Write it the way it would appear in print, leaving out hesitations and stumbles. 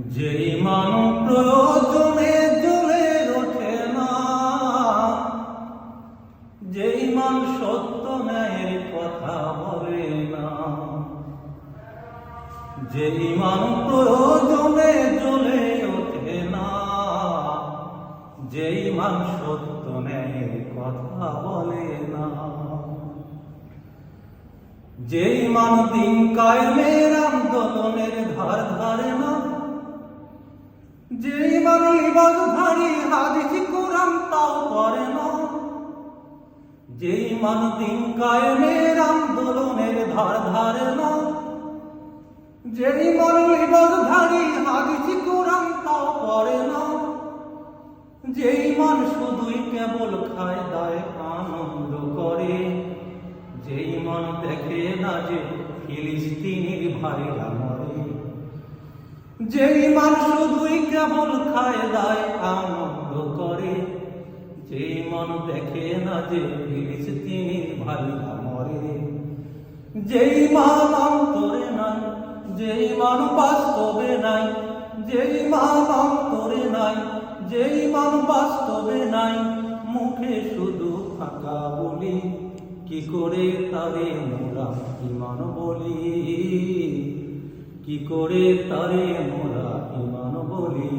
যেই মানব প্রয়োজনে জ্বলে ওঠে না, যেই মান সত্য ন্যায়ের কথা বলে না, যেই মানব প্রয়োজনে জ্বলে ওঠে না, যেই মান সত্য ন্যায়ের কথা বলে না, যেই মান দিন কায়েমের আন্দোলনের ধার ধারে না, যেই মান ইবাদতধারী হাদিস কোরআন তাও করে না, যেই মান দিন কায়েমের আন্দোলনের ধার ধারে না, যেই মান ইবাদতধারী হাদিস কোরআন তাও করে না, যেই মান শুধুই কেবল খায় দায় আনন্দ করে, যেই মান দেখে না যে ফিলিস্তিনির ভাইরা মরে, যেই মান শুধুই কেবল খায় দায় আনন্দ করে, যেই মান দেখে না যে ফিলিস্তিনির ভাইরা মরে, যেই মান অন্তরে নাই, যেই মান বাস্তবে নাই, যেই মান অন্তরে নাই, যেই মান বাস্তবে নাই, মুখে শুধু ফাঁকা বলি, কি করে তারে মোরা ঈমান বলি, কি করে তারে মোরা ঈমান বলি।